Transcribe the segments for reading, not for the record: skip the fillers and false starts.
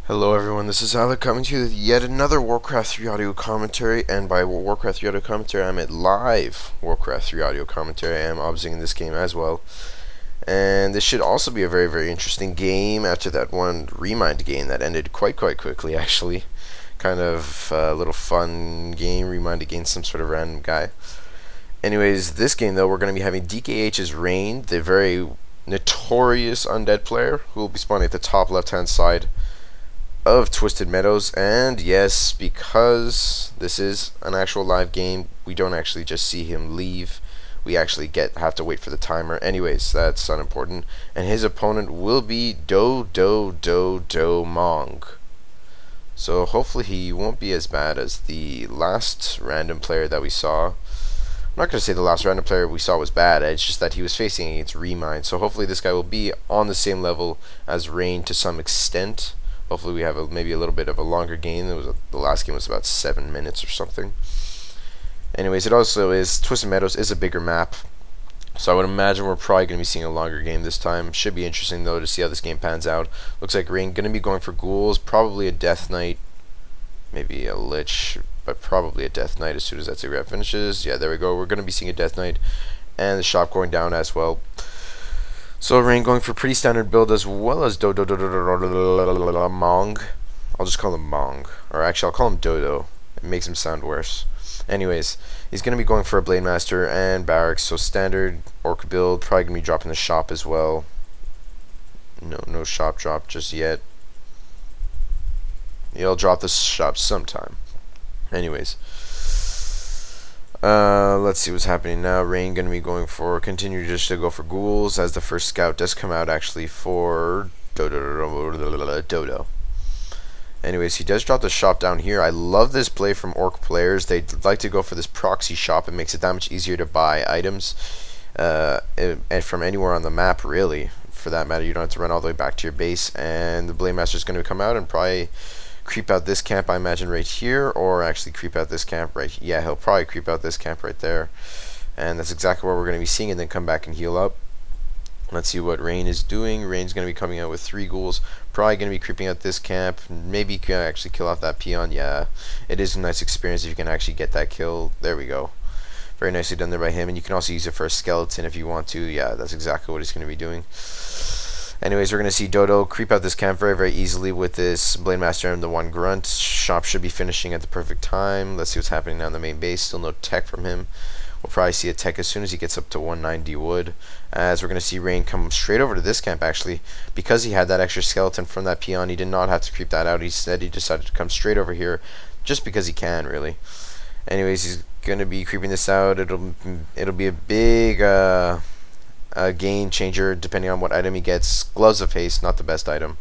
Hello everyone, this is Alec coming to you with yet another Warcraft 3 audio commentary, and by Warcraft 3 audio commentary I meant live Warcraft 3 audio commentary. I am obviously in this game as well, and this should also be a very interesting game after that one Remind game that ended quite quickly actually. Kind of a little fun game, Remind against some sort of random guy. Anyways, this game though, we're going to be having DKH's Rain, the very notorious Undead player, who will be spawning at the top left hand side of Twisted Meadows. And yes, because this is an actual live game, we don't actually just see him leave. We actually have to wait for the timer. Anyways, that's unimportant. And his opponent will be Dodo Mong. So hopefully he won't be as bad as the last random player that we saw. I'm not going to say the last random player we saw was bad, it's just that he was facing against Remind. So hopefully this guy will be on the same level as Rain to some extent. Hopefully we have maybe a little bit of a longer game. The last game was about 7 minutes or something. Anyways, it also is, Twisted Meadows is a bigger map, so I would imagine we're probably going to be seeing a longer game this time. Should be interesting though to see how this game pans out. Looks like Rain going to be going for ghouls, probably a Death Knight, maybe a Lich, but probably a Death Knight as soon as that cigarette finishes. Yeah, there we go. We're going to be seeing a Death Knight, and the shop going down as well. So Rain going for pretty standard build, as well as Mong. I'll just call him Mong, or actually I'll call him Dodo. It makes him sound worse. Anyways, he's going to be going for a Blade Master and Barracks, so standard Orc build. Probably going to be dropping the shop as well. No shop drop just yet. He'll drop the shop sometime. Anyways, let's see what's happening now. Rain going to be going for, continue just to go for ghouls, as the first scout does come out actually for Dodo. Anyways, he does drop the shop down here. I love this play from Orc players. They like to go for this proxy shop. It makes it that much easier to buy items, and from anywhere on the map really, for that matter. You don't have to run all the way back to your base, and the Blade Master is going to come out and probably creep out this camp, I imagine, right here, or actually creep out this camp right here. Yeah, he'll probably creep out this camp right there, and that's exactly what we're going to be seeing, and then come back and heal up. Let's see what Rain is doing. Rain's going to be coming out with 3 ghouls, probably going to be creeping out this camp. Maybe you can actually kill off that peon. Yeah, it is a nice experience if you can actually get that kill. There we go. Very nicely done there by him, and you can also use it for a skeleton if you want to. Yeah, that's exactly what he's going to be doing. Anyways, we're going to see Dodo creep out this camp very easily with this Blade Master and the 1 grunt. Shop should be finishing at the perfect time. Let's see what's happening now in the main base. Still no tech from him. We'll probably see a tech as soon as he gets up to 190 wood. As we're going to see Rain come straight over to this camp actually. Because he had that extra skeleton from that peon, he did not have to creep that out. Instead, he decided to come straight over here just because he can, really. Anyways, he's going to be creeping this out. It'll be a big a game changer depending on what item he gets. Gloves of Haste, not the best item.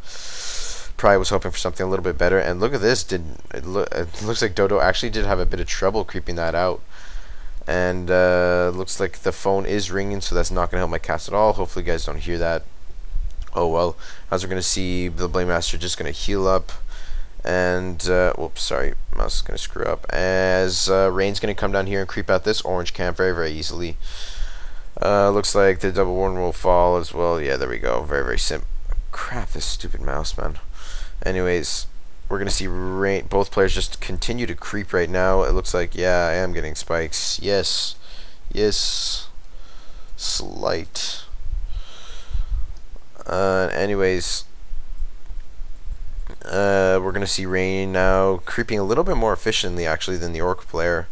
Probably was hoping for something a little bit better. And look at this. It looks like Dodo actually did have a bit of trouble creeping that out. And looks like the phone is ringing, so that's not going to help my cast at all. Hopefully you guys don't hear that. Oh well. As we're going to see the Blade Master just going to heal up. And whoops, sorry, mouse is going to screw up. As Rain's going to come down here and creep out this orange camp very easily. Looks like the double warden will fall as well. Yeah, there we go. Very simple. Crap, this stupid mouse, man. Anyways, we're going to see Rain, both players just continue to creep right now. It looks like, yeah, I am getting spikes. Yes. Slight. Anyways, we're going to see Rain now creeping a little bit more efficiently actually than the Orc player.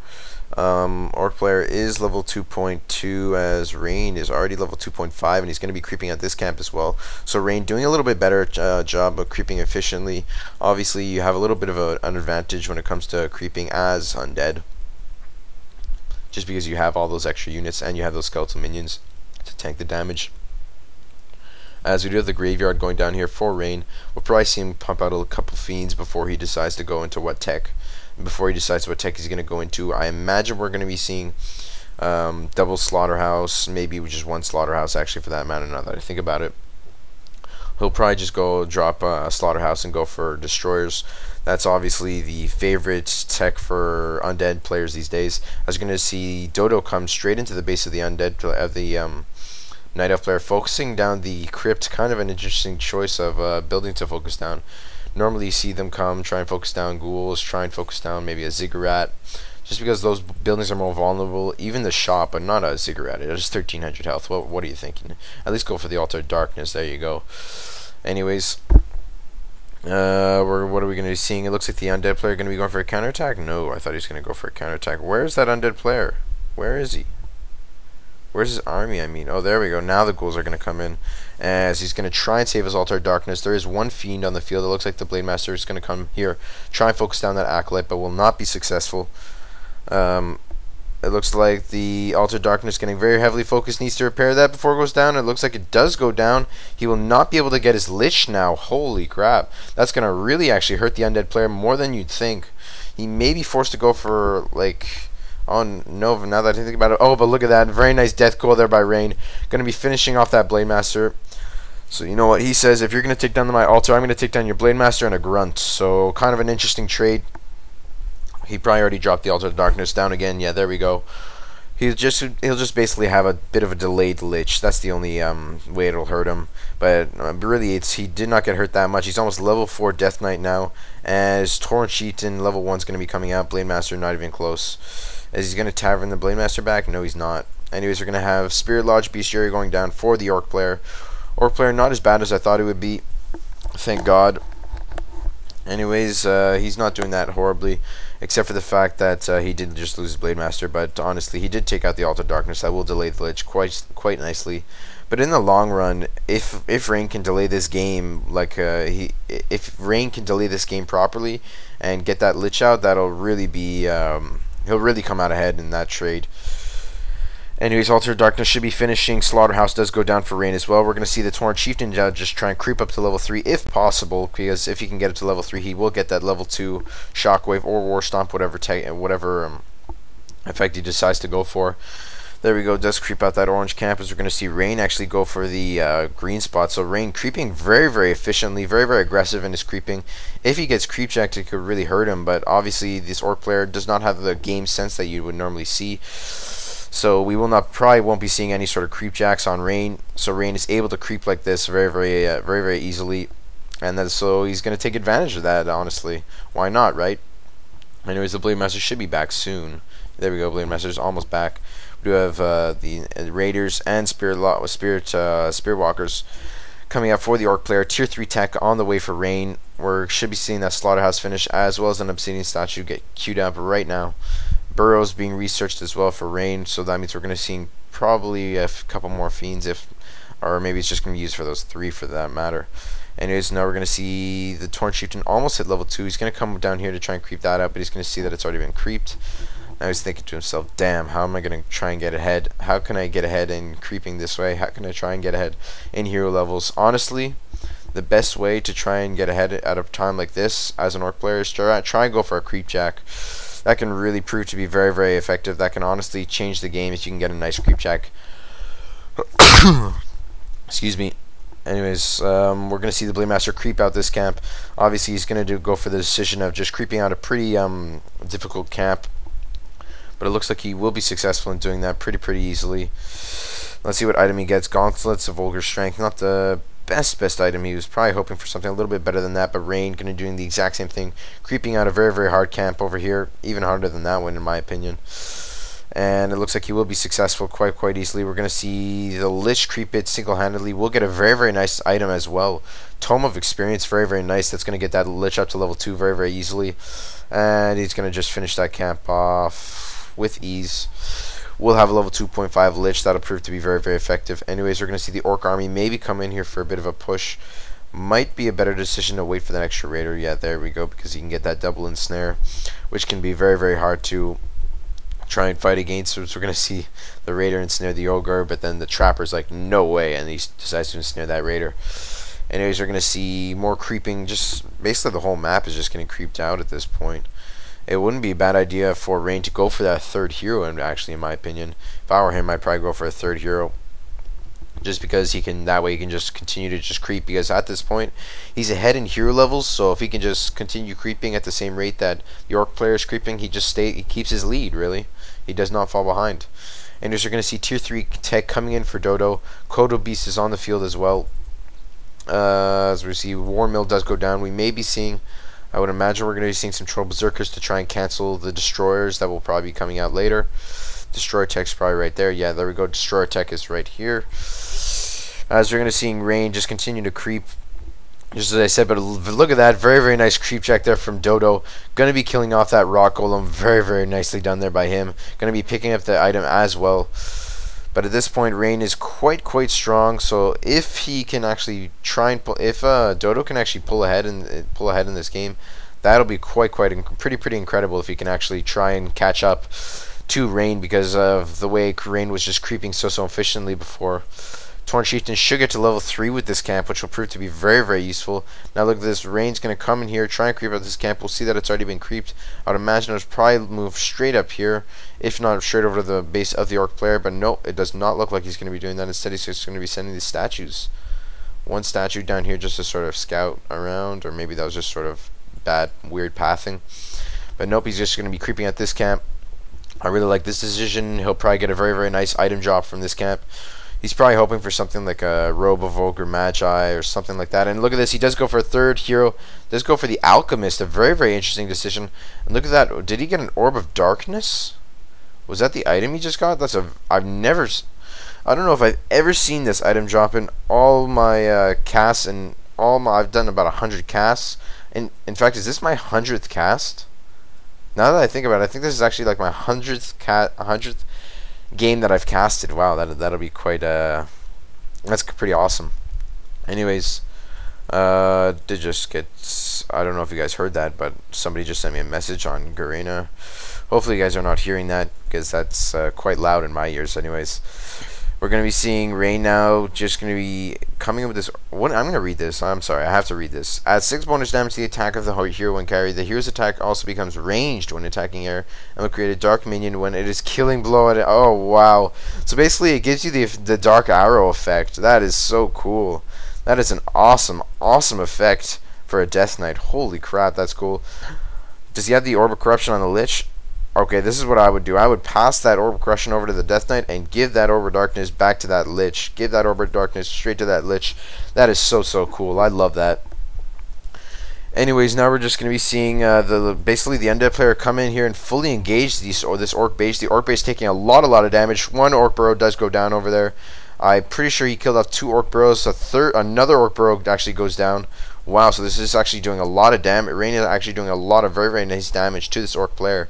Orc player is level 2.2, as Rain is already level 2.5, and he's going to be creeping at this camp as well. So Rain doing a little bit better job of creeping efficiently. Obviously you have a little bit of an advantage when it comes to creeping as Undead, just because you have all those extra units and you have those skeletal minions to tank the damage. As we do have the graveyard going down here for Rain, we'll probably see him pump out a couple fiends before he decides to go into what tech. Before he decides what tech he's going to go into, I imagine we're going to be seeing double slaughterhouse, maybe just 1 slaughterhouse actually for that matter, now that I think about it. He'll probably just go drop a slaughterhouse and go for destroyers. That's obviously the favorite tech for Undead players these days. As you're going to see Dodo come straight into the base of the Undead, Night Elf player focusing down the crypt, kind of an interesting choice of building to focus down. Normally you see them come, try and focus down ghouls, try and focus down maybe a ziggurat, just because those buildings are more vulnerable. Even the shop, but not a ziggurat. It has 1300 health. What are you thinking? At least go for the Altar of Darkness. There you go. Anyways, what are we going to be seeing? It looks like the Undead player going to be going for a counterattack. No, I thought he was going to go for a counterattack. Where is that Undead player? Where is he? Where's his army, I mean? Oh, there we go. Now the ghouls are going to come in, as he's going to try and save his Altar of Darkness. There is one fiend on the field. It looks like the Blade Master is going to come here, try and focus down that Acolyte, but will not be successful. It looks like the Altar of Darkness getting very heavily focused. Needs to repair that before it goes down. It looks like it does go down. He will not be able to get his Lich now. Holy crap. That's going to really actually hurt the Undead player more than you'd think. He may be forced to go for, like... Oh, no, now that I think about it. Oh, but look at that. Very nice death goal there by Rain. Going to be finishing off that Blade Master. So, you know what he says? If you're going to take down my altar, I'm going to take down your Blade Master and a Grunt. So, kind of an interesting trade. He probably already dropped the Altar of Darkness down again. Yeah, there we go. He'll just basically have a bit of a delayed Lich. That's the only way it'll hurt him. But really, he did not get hurt that much. He's almost level 4 Death Knight now. As Torrent Sheet in level 1 is going to be coming out. Blade Master not even close. Is he going to Tavern the Blade Master back? No, he's not. Anyways, we're going to have Spirit Lodge Bestiary going down for the Orc player. Orc player not as bad as I thought it would be. Thank God. Anyways, he's not doing that horribly, except for the fact that he did just lose his Blade Master. But honestly, he did take out the Altar of Darkness. That will delay the Lich quite nicely. But in the long run, if Rain can delay this game, like if Rain can delay this game properly and get that Lich out, that'll really be he'll really come out ahead in that trade. Anyways, Altar of Darkness should be finishing. Slaughterhouse does go down for Rain as well. We're going to see the Torrent Chieftain just try and creep up to level 3 if possible, because if he can get up to level 3, he will get that level 2 Shockwave or War Stomp, whatever effect he decides to go for. There we go, does creep out that orange camp, as we're going to see Rain actually go for the green spot. So Rain creeping very, very efficiently, very, very aggressive in his creeping. If he gets creep checked, it could really hurt him, but obviously this Orc player does not have the game sense that you would normally see. So we probably won't be seeing any sort of creep jacks on Rain. So Rain is able to creep like this very, very easily, and so he's going to take advantage of that. Honestly, why not, right? Anyways, the Blade Master should be back soon. There we go, Blade Master's almost back. We do have the Raiders and Spirit Walkers coming up for the Orc player. Tier 3 tech on the way for Rain. We should be seeing that Slaughterhouse finish, as well as an Obsidian statue get queued up right now. Burrows being researched as well for Rain, so that means we're going to see probably a couple more fiends, or maybe it's just going to be used for those 3 for that matter. Anyways, now we're going to see the Torrent Chieftain almost hit level 2. He's going to come down here to try and creep that up, but he's going to see that it's already been creeped. Now he's thinking to himself, damn, how am I going to try and get ahead? How can I get ahead in creeping this way? How can I try and get ahead in hero levels? Honestly, the best way to try and get ahead at a time like this as an Orc player is to try and go for a creep jack. That can really prove to be very, very effective. That can honestly change the game if you can get a nice creep jack. Excuse me. Anyways, we're going to see the Blade Master creep out this camp. Obviously, he's going to go for the decision of just creeping out a pretty difficult camp. But it looks like he will be successful in doing that pretty easily. Let's see what item he gets. Gauntlets of Vulgar Strength. Not the best item. He was probably hoping for something a little bit better than that, but Rain going to doing the exact same thing, creeping out a very hard camp over here, even harder than that one in my opinion. And it looks like he will be successful quite easily. We're going to see the Lich creep it single-handedly. We'll get a very nice item as well. Tome of Experience, very nice. That's going to get that Lich up to level 2 very easily, and he's going to just finish that camp off with ease. We'll have a level 2.5 Lich. That'll prove to be very effective. Anyways, we're going to see the Orc army maybe come in here for a bit of a push. Might be a better decision to wait for the extra Raider. Yeah, there we go, because you can get that double ensnare, which can be very hard to try and fight against. So we're going to see the Raider ensnare the Ogre, but then the Trapper's like, no way, and he decides to ensnare that Raider. Anyways, we're going to see more creeping. Just basically the whole map is just getting creeped out at this point. It wouldn't be a bad idea for Rain to go for that 3rd hero, and actually, in my opinion, if I were him, I'd probably go for a 3rd hero, just because that way he can just continue to just creep, because at this point he's ahead in hero levels. So if he can just continue creeping at the same rate that the Orc player is creeping, he keeps his lead. Really, he does not fall behind. And as you're going to see tier 3 tech coming in for Dodo. Kodo Beast is on the field as well. As we see, War Mill does go down. We may be seeing, I would imagine we're going to be seeing some Troll Berserkers to try and cancel the Destroyers that will probably be coming out later. Destroyer Tech's probably right there. Yeah, there we go. Destroyer Tech is right here. As you're going to see Rain just continue to creep. Just as I said, but look at that. Very, very nice creep check there from Dodo. Going to be killing off that Rock Golem. Very, very nicely done there by him. Going to be picking up the item as well. But at this point, Rain is quite strong. So if he can actually try and pull, if Dodo can actually pull ahead in this game, that'll be pretty incredible if he can actually try and catch up to Rain, because of the way Rain was just creeping so efficiently before. Torn Chieftain should get to level 3 with this camp, which will prove to be very useful. Now look at this. Rain's going to come in here, try and creep up this camp. We'll see that it's already been creeped. I would imagine it'll probably move straight up here, if not straight over to the base of the Orc player. But no, it does not look like he's going to be doing that. Instead, he's just going to be sending these statues. One statue down here just to sort of scout around, or maybe that was just sort of bad, weird pathing. But nope, he's just going to be creeping at this camp. I really like this decision. He'll probably get a very nice item drop from this camp. He's probably hoping for something like a Robe of Ogre Magi or something like that. And look at this. He does go for a third hero. Does go for the Alchemist. A very interesting decision. And look at that. Did he get an Orb of Darkness? Was that the item he just got? That's a... I don't know if I've ever seen this item drop in all my casts. And I've done about 100 casts. And in fact, is this my 100th cast? Now that I think about it, I think this is actually like my 100th game that I've casted. Wow, that'll be quite that's pretty awesome. Anyways, did just get, I don't know if you guys heard that, but somebody just sent me a message on Garena. Hopefully you guys are not hearing that, because that's quite loud in my ears. Anyways, we're going to be seeing Rain now, just going to be coming up with this. I'm going to read this. I'm sorry, I have to read this. Adds 6 bonus damage to the attack of the hero when carried. The hero's attack also becomes ranged when attacking air, and will create a dark minion when it is killing blow at it. Oh, wow. So basically, it gives you the dark arrow effect. That is so cool. That is an awesome effect for a Death Knight. Holy crap, that's cool. Does he have the Orb of Corruption on the Lich? Okay, this is what I would do. I would pass that Orb of Corruption over to the Death Knight and give that Orb of Darkness back to that Lich. Give that Orb of Darkness straight to that Lich. That is so cool. I love that. Anyways, now we're just going to be seeing basically the Undead player come in here and fully engage this Orc base. The Orc base taking a lot of damage. One Orc Burrow does go down over there. I'm pretty sure he killed off 2 Orc Burrows. Another Orc Burrow actually goes down. Wow, so this is actually doing a lot of damage. Rain is actually doing a lot of very nice damage to this Orc player.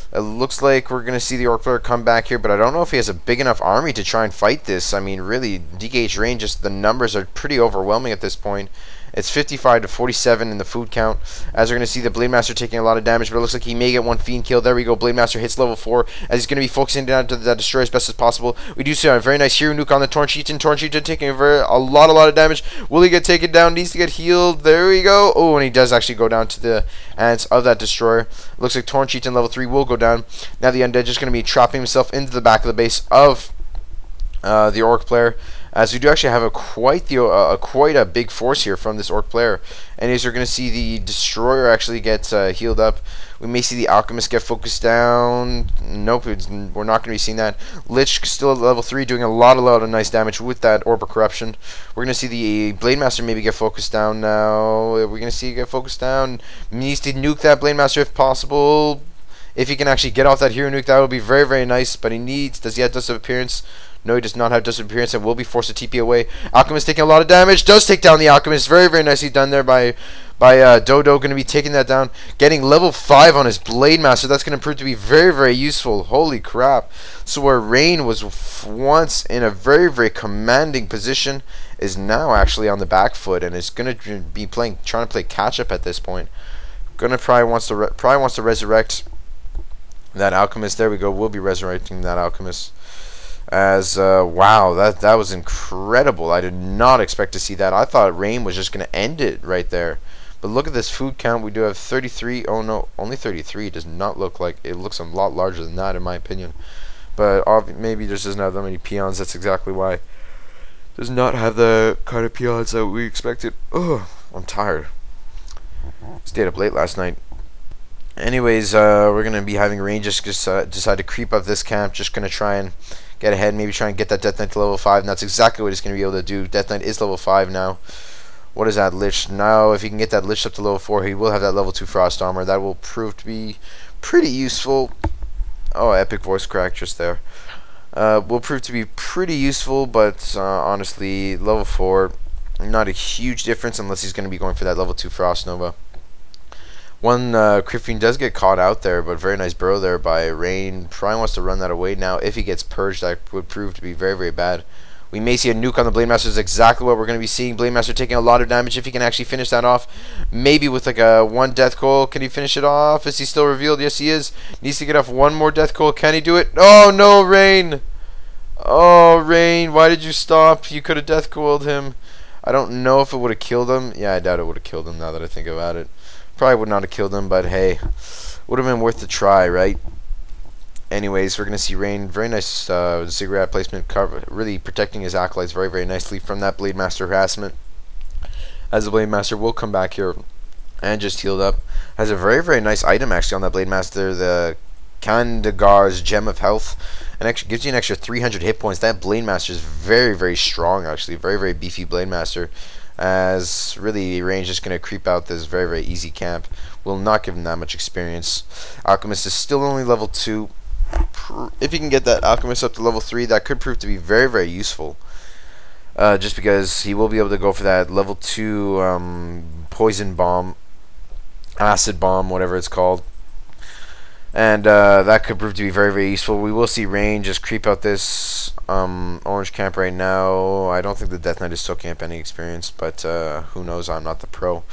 It looks like we're going to see the Orc player come back here, but I don't know if he has a big enough army to try and fight this. I mean, really, DKH Rain, just the numbers are pretty overwhelming at this point. It's 55 to 47 in the food count. As we're going to see the Blade Master taking a lot of damage, but it looks like he may get one Fiend kill. There we go. Blade Master hits level 4 as he's going to be focusing down to the Destroyer as best as possible. We do see a very nice hero nuke on the Torn Chieftain. Torn Chieftain taking a lot of damage. Will he get taken down? Needs to get healed. There we go. Oh, and he does actually go down to the hands of that Destroyer. Looks like Torn Chieftain level 3 will go down. Now the Undead just going to be trapping himself into the back of the base of the Orc player, as we do actually have quite a big force here from this Orc player. And as you're going to see, the Destroyer actually gets healed up. We may see the Alchemist get focused down. Nope, we're not going to be seeing that. Lich still at level 3, doing a lot of nice damage with that Orb of Corruption. We're going to see the Blade Master maybe get focused down now. We're going to see it get focused down. Needs to nuke that Blade Master if possible. If he can actually get off that hero nuke, that would be very nice. But does he have Dust of Appearance? No, he does not have Dust of Appearance and will be forced to TP away. Alchemist taking a lot of damage. Does take down the Alchemist. Very nicely done there by Dodo. Going to be taking that down. Getting level 5 on his Blade Master. That's going to prove to be very useful. Holy crap. So where Rain was once in a very commanding position, is now actually on the back foot and is going to be trying to play catch up at this point. Probably wants to resurrect that Alchemist. There we go. We'll be resurrecting that Alchemist. As wow, that was incredible. I did not expect to see that. I thought Rain was just going to end it right there. But look at this food count. We do have 33. Oh no, only 33. It does not look like it. Looks a lot larger than that in my opinion. But maybe it just doesn't have that many peons. That's exactly why. It does not have the kind of peons that we expected. Ugh, I'm tired. Stayed up late last night. Anyways, we're going to be having Rain just decide to creep up this camp. Just going to try and get ahead, maybe try and get that Death Knight to level 5, and that's exactly what he's going to be able to do. Death Knight is level 5 now. What is that Lich? Now, if he can get that Lich up to level 4, he will have that level 2 Frost Armor. That will prove to be pretty useful. Oh, epic voice crack just there. Will prove to be pretty useful, but honestly, level 4, not a huge difference unless he's going to be going for that level 2 Frost Nova. One Crit Fiend does get caught out there, but very nice burrow there by Rain. Probably wants to run that away now. If he gets purged, that would prove to be very, very bad. We may see a nuke on the Blade Master. Is exactly what we're going to be seeing. Blade Master taking a lot of damage. If he can actually finish that off, maybe with like a 1 death coil. Can he finish it off? Is he still revealed? Yes, he is. Needs to get off 1 more death coil. Can he do it? Oh no, Rain! Oh, Rain, why did you stop? You could have death coiled him. I don't know if it would have killed him. Yeah, I doubt it would have killed him now that I think about it. Probably would not have killed him, but hey, would have been worth the try, right? Anyways, we're going to see Rain. Very nice cigarette placement, cover, really protecting his acolytes very, very nicely from that Blade Master harassment. As the Blade Master will come back here and just healed up. Has a very, very nice item actually on that Blade Master, the Kandagar's Gem of Health, and actually gives you an extra 300 hit points. That Blade Master is very, very strong actually, very, very beefy Blade Master. As really Rain's just going to creep out this very, very easy camp. Will not give him that much experience. Alchemist is still only level 2. If you can get that Alchemist up to level 3, that could prove to be very, very useful. Just because he will be able to go for that level 2 Poison Bomb, Acid Bomb, whatever it's called. And that could prove to be very, very useful. We will see Rain just creep out this orange camp right now. I don't think the Death Knight is still camp any experience, but who knows? I'm not the pro.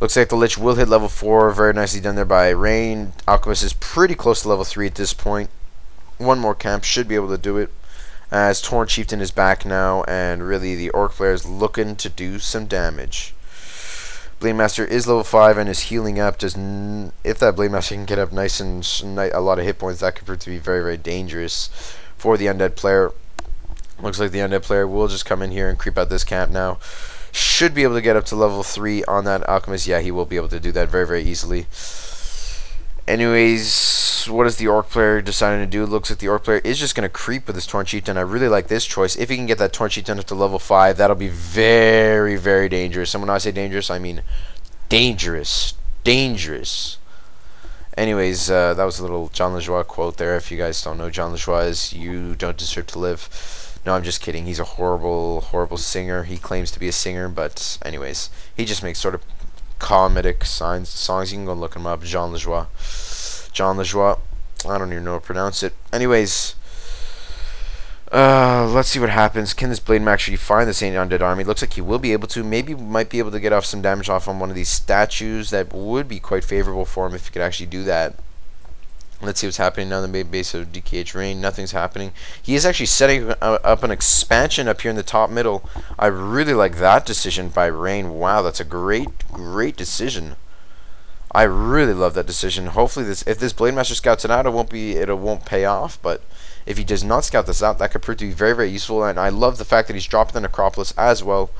Looks like the Lich will hit level 4. Very nicely done there by Rain. Alchemist is pretty close to level 3 at this point. 1 more camp should be able to do it. As Torn Chieftain is back now, and really the Orc player is looking to do some damage. Blade Master is level 5 and is healing up. If that Blade Master can get up nice and a lot of hit points, that could prove to be very, very dangerous for the Undead player. Looks like the Undead player will just come in here and creep out this camp now. Should be able to get up to level 3 on that Alchemist. Yeah, he will be able to do that very, very easily. Anyways, what is the Orc player deciding to do? Looks like the Orc player is just going to creep with his Torn Chieftain. I really like this choice. If he can get that Torn Chieftain up to level 5, that'll be very, very dangerous. And when I say dangerous, I mean dangerous. Dangerous. Anyways, that was a little John LeJoie quote there. If you guys don't know, John LeJoie is "You don't deserve to live." No, I'm just kidding. He's a horrible, horrible singer. He claims to be a singer, but anyways, he just makes sort of comedic songs. You can go look him up. John LeJoie. John LeJoie. I don't even know how to pronounce it. Anyways, let's see what happens. Can this Blade Master actually find the Saint Undead army? Looks like he will be able to. Maybe might be able to get off some damage off on one of these statues. That would be quite favorable for him if he could actually do that. Let's see what's happening now in the base of DKH Rain. Nothing's happening. He is actually setting up an expansion up here in the top middle. I really like that decision by Rain. Wow, that's a great, great decision. I really love that decision. Hopefully, if this Blade Master scouts it out, it won't pay off. But if he does not scout this out, that could prove to be very, very useful. And I love the fact that he's dropping the Necropolis as well.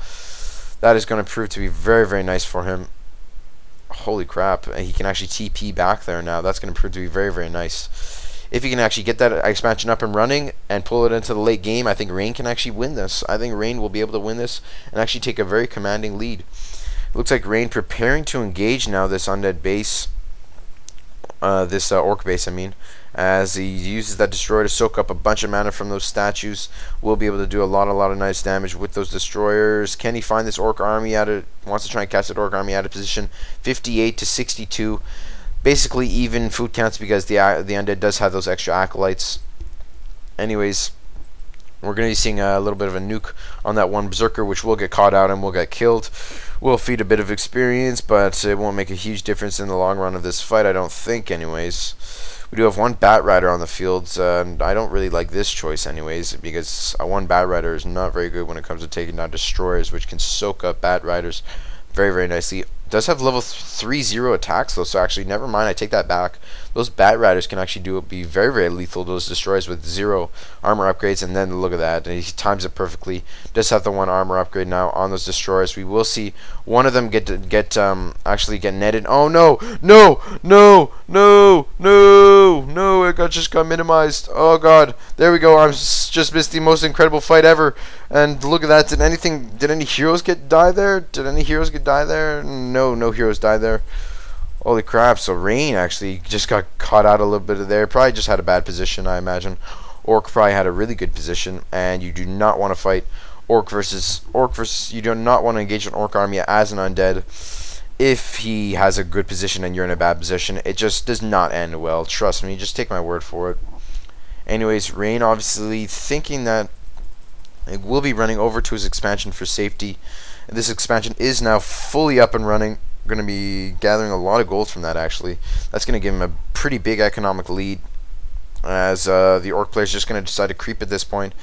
That is going to prove to be very, very nice for him. Holy crap, he can actually TP back there now. That's going to prove to be very, very nice. If he can actually get that expansion up and running and pull it into the late game, I think Rain can actually win this. I think Rain will be able to win this and actually take a very commanding lead. It looks like Rain preparing to engage now this Undead base. This Orc base, I mean. As he uses that Destroyer to soak up a bunch of mana from those statues. Will be able to do a lot of nice damage with those Destroyers. Can he find this Orc army out of... Wants to try and catch that Orc army out of position. 58 to 62. Basically even food counts because the Undead does have those extra Acolytes. Anyways, we're going to be seeing a little bit of a nuke on that one Berserker, which will get caught out and will get killed. Will feed a bit of experience, but it won't make a huge difference in the long run of this fight, I don't think, anyways. We do have one Bat Rider on the field, and I don't really like this choice anyways, because one Bat Rider is not very good when it comes to taking down Destroyers, which can soak up Bat Riders very, very nicely. does have level 3 0 attacks though, so actually never mind, I take that back. Those Bat Riders can actually be very, very lethal, those destroyers with 0 armor upgrades, and then look at that, and he times it perfectly. Does have the 1 armor upgrade now on those destroyers. We will see one of them actually get netted. Oh no, no, no, no, no, no, it just got minimized. Oh god, there we go. I just missed the most incredible fight ever. And look at that. Did any heroes die there? Did any heroes die there? No heroes died there. Holy crap. So Rain actually just got caught out a little bit of there. Probably just had a bad position, I imagine. Orc probably had a really good position, and you do not want to fight Orc versus you do not want to engage an Orc army as an Undead if he has a good position and you're in a bad position. It just does not end well. Trust me, just take my word for it. Anyways, Rain obviously thinking that it will be running over to his expansion for safety. And this expansion is now fully up and running. Going to be gathering a lot of gold from that, actually. That's going to give him a pretty big economic lead, as the Orc player is just going to decide to creep at this point.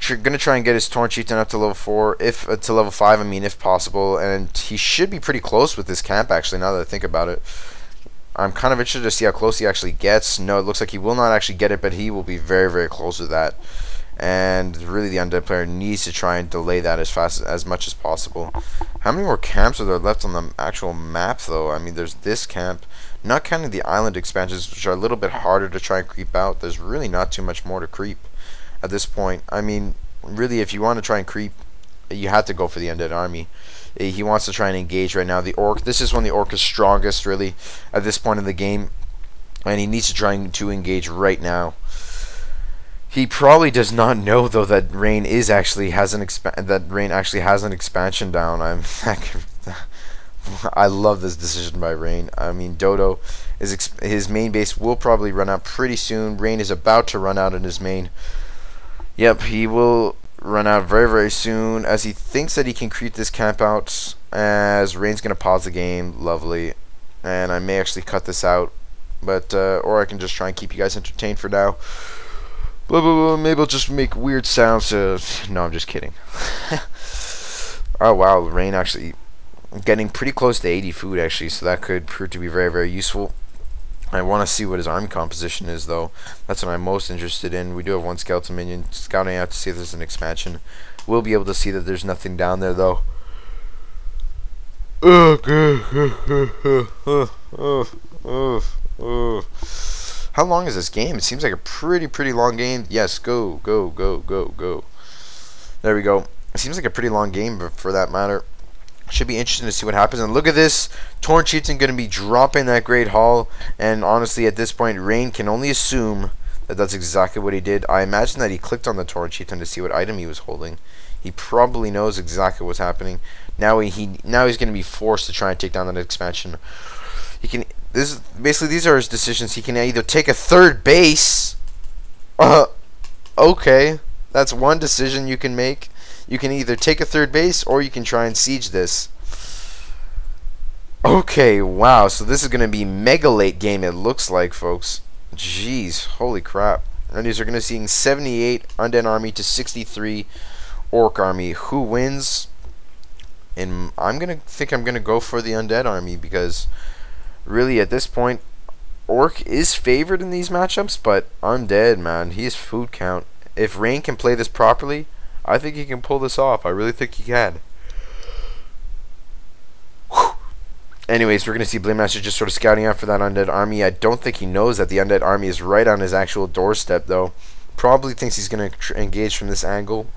Going to try and get his Torn Chieftain up to level 4, to level 5, I mean, if possible. And he should be pretty close with this camp, actually, now that I think about it. I'm kind of interested to see how close he actually gets. No, it looks like he will not actually get it, but he will be very, very close with that. And really, the Undead player needs to try and delay that as much as possible. How many more camps are there left on the actual map, though? I mean, there's this camp, not counting the island expansions, which are a little bit harder to try and creep out. There's really not too much more to creep at this point. I mean, really, if you want to try and creep, you have to go for the Undead army. He wants to try and engage right now. The Orc, this is when the Orc is strongest, really, at this point in the game, and he needs to try to engage right now. He probably does not know, though, that Rain actually has an expansion down. I love this decision by Rain. I mean, Dodo his main base will probably run out pretty soon. Rain is about to run out in his main. Yep, he will run out very, very soon, as he thinks that he can creep this camp out. As Rain's gonna pause the game, lovely, and I may actually cut this out, but or I can just try and keep you guys entertained for now. Blah, blah, blah. Maybe I'll just make weird sounds. No, I'm just kidding. Oh wow, Rain actually getting pretty close to 80 food, actually, so that could prove to be very, very useful. I want to see what his army composition is, though. That's what I'm most interested in. We do have 1 skeleton minion scouting out to see if there's an expansion. We'll be able to see that there's nothing down there, though. How long is this game? It seems like a pretty long game. Yes, go. There we go. It seems like a pretty long game, but for that matter. Should be interesting to see what happens. And look at this. Torn Chieftain going to be dropping that Great Hall. And honestly, at this point, Rain can only assume that that's exactly what he did. I imagine that he clicked on the Torn Chieftain to see what item he was holding. He probably knows exactly what's happening. Now he's going to be forced to try and take down that expansion. Basically, these are his decisions. He can either take a 3rd base. Okay, that's one decision you can make. You can either take a 3rd base, or you can try and siege this. Okay, wow. So this is going to be mega late game, it looks like, folks. Jeez, holy crap. And these are going to see 78 Undead army to 63 Orc army. Who wins? And I'm going to go for the Undead army, because really at this point, Orc is favored in these matchups, but Undead, man, he is food count. If Rain can play this properly, I think he can pull this off. I really think he can. Whew. Anyways, we're going to see Blamemaster just sort of scouting out for that Undead army. I don't think he knows that the Undead army is right on his actual doorstep, though. Probably thinks he's going to engage from this angle,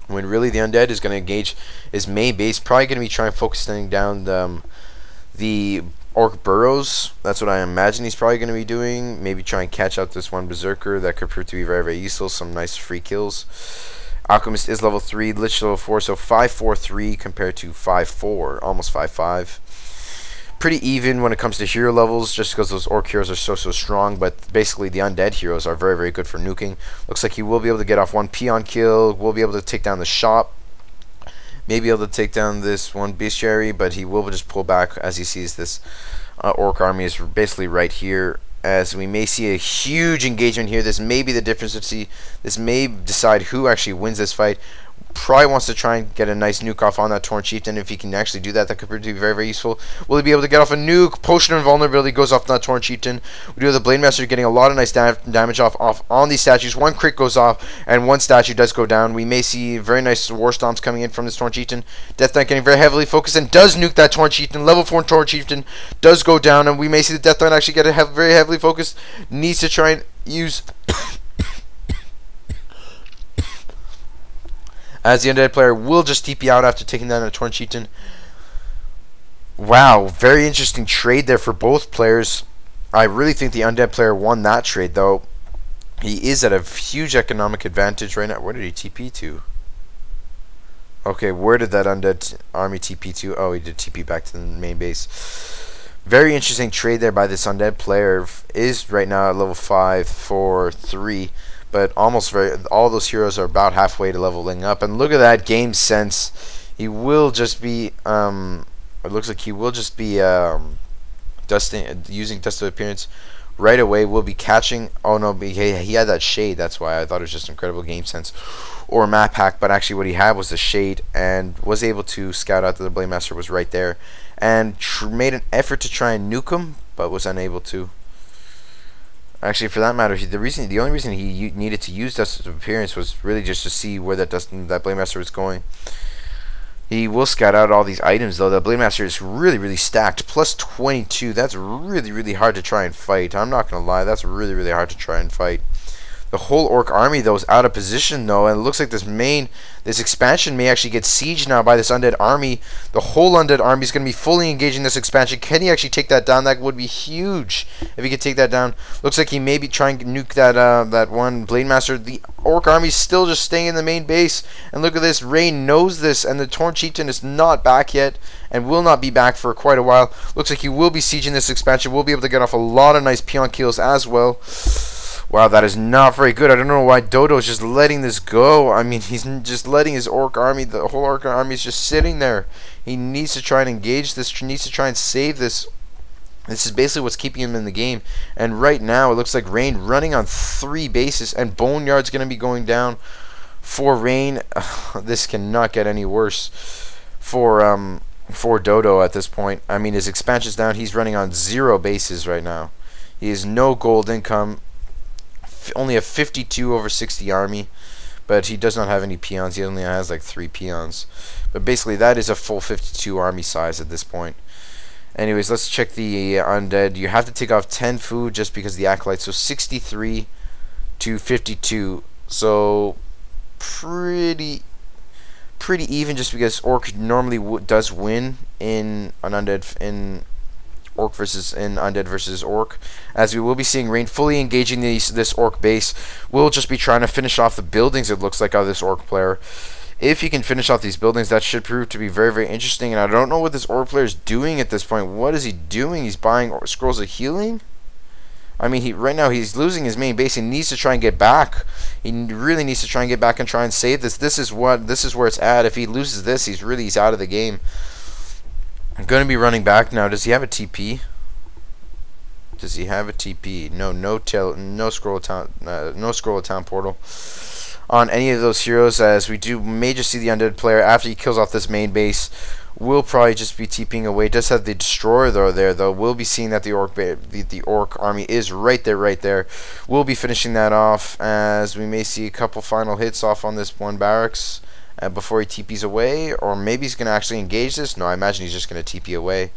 when really the Undead is going to engage his main base. Probably going to be trying focusing down the Orc burrows. That's what I imagine he's probably going to be doing. Maybe try and catch out this one Berserker. That could prove to be very, very useful. Some nice free kills. Alchemist is level 3, Lich level 4, so 5-4-3 compared to 5-4, almost 5-5. Pretty even when it comes to hero levels, just because those Orc heroes are so strong, but basically the Undead heroes are very, very good for nuking. Looks like he will be able to get off 1 peon kill, will be able to take down the shop, maybe able to take down this 1 bestiary, but he will just pull back as he sees this Orc army is basically right here. As we may see a huge engagement here. This may be the difference. Let's see. This may decide who actually wins this fight. Probably wants to try and get a nice nuke off on that Torn Chieftain. If he can actually do that, that could prove to be very, very useful. Will he be able to get off a nuke? Potion of Invulnerability goes off that Torn Chieftain. We do have the Blade Master getting a lot of nice damage off on these statues. One crit goes off, and one statue does go down. We may see very nice War Stomps coming in from this Torn Chieftain. Death Knight getting very heavily focused and does nuke that Torn Chieftain. Level 4 Torn Chieftain does go down, and we may see the Death Knight actually get very heavily focused. Needs to try and use... as the Undead player will just TP out after taking down a Torn Chieftain. Wow, very interesting trade there for both players. I really think the Undead player won that trade, though. He is at a huge economic advantage right now. Where did he TP to? Okay, where did that Undead army TP to? Oh, he did TP back to the main base. Very interesting trade there by this Undead player. Is right now at level 5 for 3. But almost all those heroes are about halfway to leveling up. And look at that game sense. He will just be it looks like he will just be using Dust of Appearance right away. Will be catching. Oh no, he had that shade. That's why I thought it was just incredible game sense or map hack. But actually, what he had was the shade, and was able to scout out that the Blade Master was right there, and made an effort to try and nuke him, but was unable to. Actually, for that matter, the only reason he needed to use Dust of Appearance was really just to see where that Blade Master was going. He will scout out all these items, though. The Blade Master is really, really stacked. Plus 22. That's really, really hard to try and fight. I'm not going to lie. That's really, really hard to try and fight. The whole Orc army, though, is out of position, though, and it looks like this expansion may actually get sieged now by this Undead army. The whole Undead army is going to be fully engaging this expansion. Can he actually take that down? That would be huge if he could take that down. Looks like he may be trying to nuke that one Blade Master. The Orc army is still just staying in the main base, and look at this. Rain knows this, and the Torn Chieftain is not back yet, and will not be back for quite a while. Looks like he will be sieging this expansion. Will be able to get off a lot of nice peon kills as well. Wow, that is not very good. I don't know why Dodo is just letting this go. I mean, he's just letting his Orc army, the whole Orc army is just sitting there. He needs to try and engage this, he needs to try and save this. This is basically what's keeping him in the game. And right now, it looks like Rain running on 3 bases, and Boneyard's going to be going down for Rain. This cannot get any worse for Dodo at this point. I mean, his expansion's down. He's running on 0 bases right now. He has no gold income. Only a 52 over 60 army, but he does not have any peons. He only has like 3 peons, but basically that is a full 52 army size at this point. Anyways, let's check the Undead. You have to take off 10 food just because of the Acolyte, so 63 to 52, so pretty even, just because Orc normally does win in an Undead in Undead versus Orc, as we will be seeing Rain fully engaging this Orc base. We'll just be trying to finish off the buildings, it looks like, of this Orc player. If he can finish off these buildings, that should prove to be very, very interesting. And I don't know what this Orc player is doing at this point. What is he doing? He's buying Scrolls of Healing? I mean, right now he's losing his main base. He needs to try and get back. He really needs to try and get back and try and save this. This is where it's at. If he loses this, he's out of the game. I'm going to be running back now. Does he have a TP? Does he have a TP? No scroll of town portal on any of those heroes, as we may just see the Undead player after he kills off this main base. Will probably just be TPing away. Does have the Destroyer though. We'll be seeing that the Orc army is right there. We'll be finishing that off, as we may see a couple final hits off on this one barracks before he TPs away, or maybe he's going to actually engage this. No, I imagine he's just going to TP away.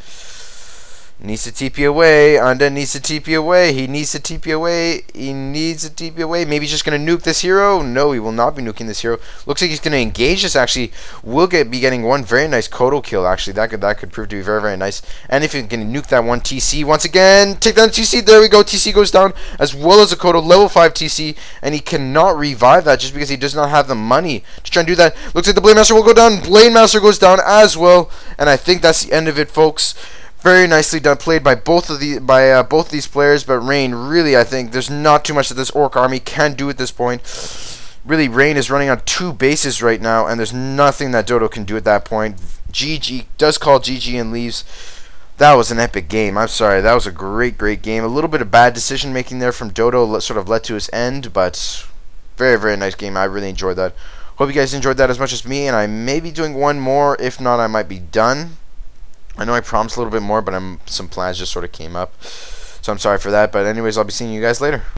Needs to TP away. Undead needs to TP away. He needs to TP away. He needs to TP away. Maybe he's just going to nuke this hero. No, he will not be nuking this hero. Looks like he's going to engage this, actually. We'll be getting one very nice Kodo kill, actually. That could prove to be very, very nice. And if he can nuke that one TC once again, take down TC. There we go. TC goes down, as well as a Kodo level 5 TC. And he cannot revive that just because he does not have the money to try and do that. Looks like the Blade Master will go down. Blade Master goes down as well. And I think that's the end of it, folks. Very nicely done, played by both of these players. But Rain, really, I think there's not too much that this Orc army can do at this point. Really, Rain is running on 2 bases right now, and there's nothing that Dodo can do at that point. GG does call GG and leaves. That was an epic game. I'm sorry, that was a great game. A little bit of bad decision making there from Dodo sort of led to his end, but very, very nice game. I really enjoyed that. Hope you guys enjoyed that as much as me, and I may be doing one more. If not, I might be done. I know I promised a little bit more, but some plans just sort of came up. So I'm sorry for that. But anyways, I'll be seeing you guys later.